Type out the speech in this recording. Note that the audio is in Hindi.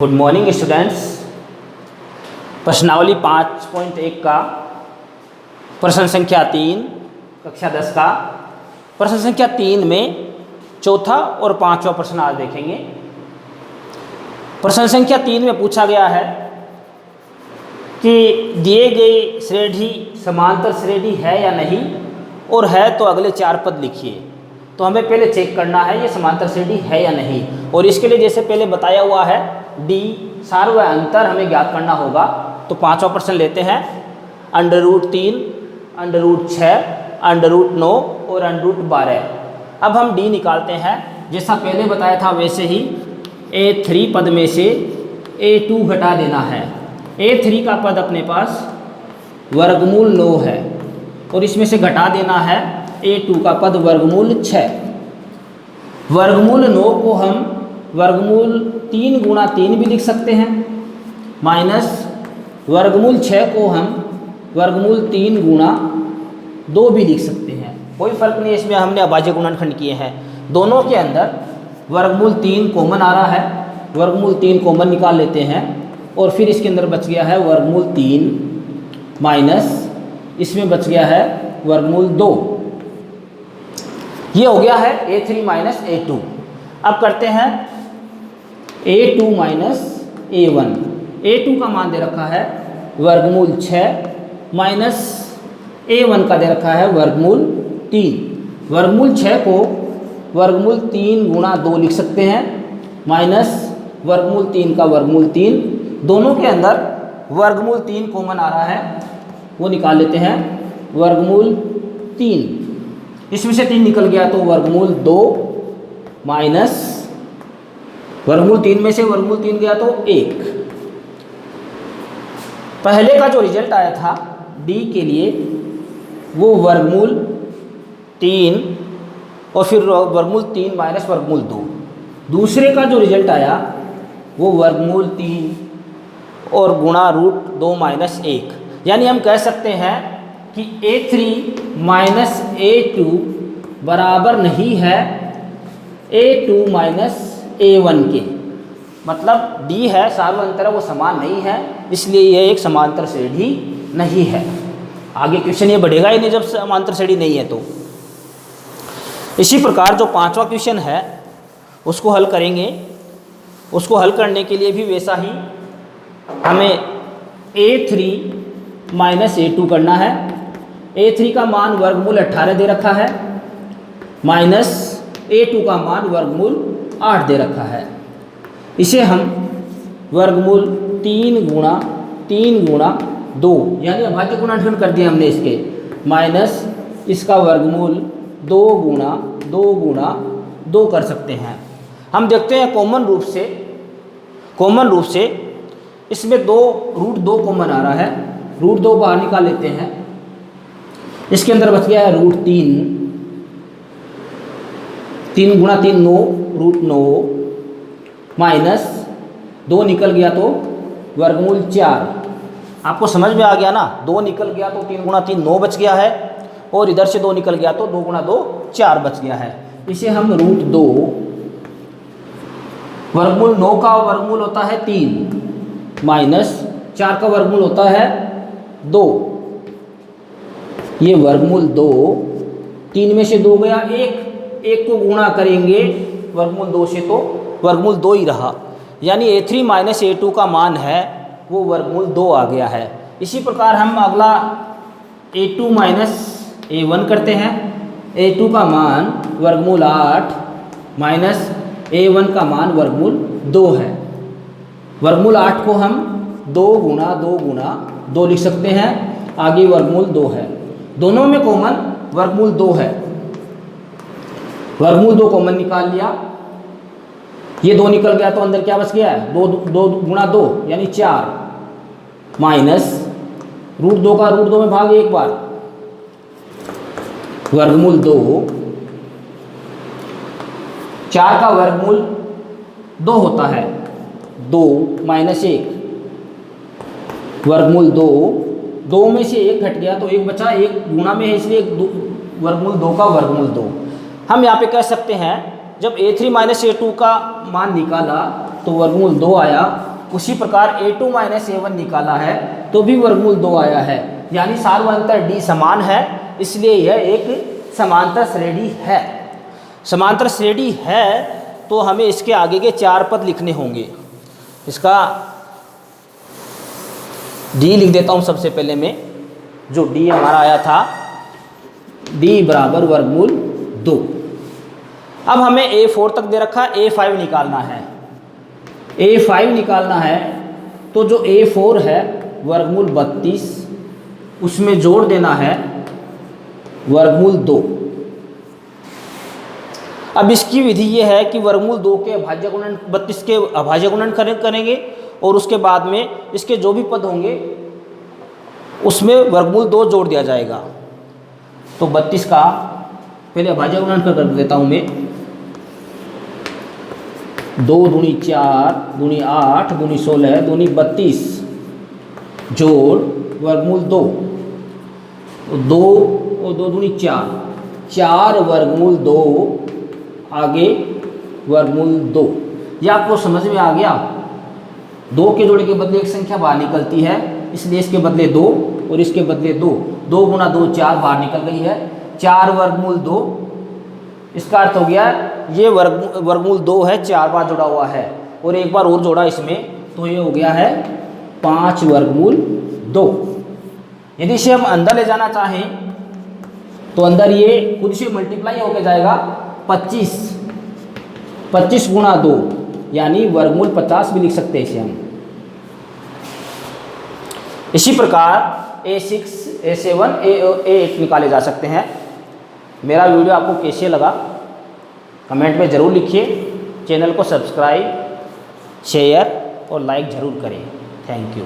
Good morning students. प्रश्नावली 5.1 का प्रश्न संख्या 3 कक्षा 10 का प्रश्न संख्या 3 में चौथा और पांचवा प्रश्न आज देखेंगे। प्रश्न संख्या 3 में पूछा गया है कि दिए गई श्रेणी समांतर श्रेणी है या नहीं, और है तो अगले 4 पद लिखिए। तो हमें पहले चेक करना है ये समांतर श्रेणी है या नहीं, और इसके लिए जैसे पहले बताया हुआ है डी सार व अंतर हमें ज्ञात करना होगा। तो पांचवा प्रश्न लेते हैं। √3, √6, √9 और √12। अब हम डी निकालते हैं। जैसा पहले बताया था वैसे ही A3 पद में से A2 घटा देना है। A3 का पद अपने पास वर्गमूल 9 है, और इसमें से घटा देना है A2 का पद वर्गमूल 6। वर्गमूल 9 को हम वर्गमूल 3 गुणा 3 भी लिख सकते हैं, माइनस वर्गमूल 6 को हम वर्गमूल 3 गुणा 2 भी लिख सकते हैं। कोई फर्क नहीं, इसमें हमने अभाज्य गुणनखंड किए हैं। दोनों के अंदर वर्गमूल 3 कॉमन आ रहा है, वर्गमूल 3 कॉमन निकाल लेते हैं, और फिर इसके अंदर बच गया है वर्गमूल 3 माइनस इसमें बच गया है वर्गमूल 2। ये हो गया है A3 माइनस A2। अब करते हैं A2 माइनस A1। A2 का मान दे रखा है वर्गमूल 6 माइनस A1 का दे रखा है वर्गमूल 3। वर्गमूल 6 को वर्गमूल 3 गुणा 2 लिख सकते हैं, माइनस वर्गमूल 3 का वर्गमूल 3। दोनों के अंदर वर्गमूल 3 कॉमन आ रहा है, वो निकाल लेते हैं वर्गमूल 3। इसमें से 3 निकल गया तो वर्गमूल 2 माइनस वर्गमूल 3 में से वर्गमूल 3 गया तो 1। पहले का जो रिजल्ट आया था डी के लिए वो वर्गमूल 3 और फिर वर्गमूल 3 माइनस वर्गमूल 2। दूसरे का जो रिजल्ट आया वो वर्गमूल 3 और गुणा √2 माइनस 1। यानी हम कह सकते हैं कि A3 माइनस A2 बराबर नहीं है A2 माइनस A1 के। मतलब डी है सार्वअंतर है, वो समान नहीं है, इसलिए यह एक समांतर श्रेणी नहीं है। आगे क्वेश्चन ये बढ़ेगा ही नहीं जब समांतर श्रेणी नहीं है तो। इसी प्रकार जो पांचवा क्वेश्चन है उसको हल करेंगे। उसको हल करने के लिए भी वैसा ही हमें A3 माइनस A2 करना है। A3 का मान वर्गमूल 18 दे रखा है, माइनस A2 का मान वर्गमूल 8 दे रखा है। इसे हम वर्गमूल 3 गुणा 2 यानी अभाज्य गुणनखंड कर दिए हमने इसके, माइनस इसका वर्गमूल 2 गुणा 2 कर सकते हैं। हम देखते हैं कॉमन रूप से इसमें √2 कॉमन आ रहा है। √2 बाहर निकाल लेते हैं। इसके अंदर बच गया है √3। 3 गुणा 3 9 √9 माइनस 2 निकल गया तो वर्गमूल 4। आपको समझ में आ गया ना, 2 निकल गया तो 3 गुणा 3 9 बच गया है, और इधर से 2 निकल गया तो 2 गुणा 2 4 बच गया है। इसे हम √2 वर्गमूल 9 का वर्गमूल होता है 3 माइनस 4 का वर्गमूल होता है 2। ये वर्गमूल 2, 3 में से 2 गया 1 को गुणा करेंगे वर्गमूल 2 से तो वर्गमूल 2 ही रहा। यानी A3 माइनस A2 का मान है वो वर्गमूल 2 आ गया है। इसी प्रकार हम अगला A2 माइनस A1 करते हैं। A2 का मान वर्गमूल 8 माइनस A1 का मान वर्गमूल 2 है। वर्गमूल 8 को हम 2 गुणा 2 लिख सकते हैं, आगे वर्गमूल 2 है। दोनों में कॉमन वर्गमूल 2 है। वर्गमूल 2 कॉमन निकाल लिया, ये 2 निकल गया तो अंदर क्या बच गया है 2 गुणा 2 यानी 4, माइनस √2 का √2 में भाग एक बार, वर्गमूल 2। 4 का वर्गमूल 2 होता है, 2 माइनस 1 वर्गमूल 2 में से 1 घट गया तो 1 बचा, 1 गुणा में है इसलिए वर्गमूल 2 का वर्गमूल 2। हम यहाँ पे कह सकते हैं जब A3 माइनस A2 का मान निकाला तो वर्गमूल 2 आया, उसी प्रकार A2 माइनस A1 निकाला है तो भी वर्गमूल 2 आया है, यानी सार्वंतर D समान है, इसलिए यह एक समांतर श्रेणी है। समांतर श्रेणी है तो हमें इसके आगे के 4 पद लिखने होंगे। इसका D लिख देता हूँ सबसे पहले मैं, जो D हमारा आया था D बराबर वर्गमूल 2। अब हमें A4 तक दे रखा है, A5 निकालना है। A5 निकालना है तो जो A4 है वर्गमूल 32, उसमें जोड़ देना है वर्गमूल 2। अब इसकी विधि ये है कि वर्गमूल 2 के अभाज्य गुणन 32 के अभाज्य गुणन करेंगे और उसके बाद में इसके जो भी पद होंगे उसमें वर्गमूल 2 जोड़ दिया जाएगा। तो 32 का पहले अभाज्य गुणन कर देता हूँ मैं, 2 दूनी 4 दूनी 8 दूनी 16 दूनी 32 जोड़ वर्गमूल 2, 2 और 2 दूनी 4, 4 वर्गमूल 2 आगे वर्गमूल 2। यह आपको समझ में आ गया। 2 के जोड़े के बदले एक संख्या बाहर निकलती है, इसलिए इसके बदले 2 और इसके बदले 2, 2 गुना 2 4 बाहर निकल गई है, 4 वर्गमूल 2। इसका अर्थ हो गया ये वर्गमूल 2 है, 4 बार जुड़ा हुआ है और एक बार और जोड़ा इसमें तो ये हो गया है 5 वर्गमूल 2। यदि इसे हम अंदर ले जाना चाहें तो अंदर ये खुद से मल्टीप्लाई होकर जाएगा 25 गुणा 2, यानी वर्गमूल 50 भी लिख सकते हैं इसे हम। इसी प्रकार A6 A7 A8 निकाले जा सकते हैं। मेरा वीडियो आपको कैसे लगा कमेंट में ज़रूर लिखिए। चैनल को सब्सक्राइब शेयर और लाइक ज़रूर करें। Thank you.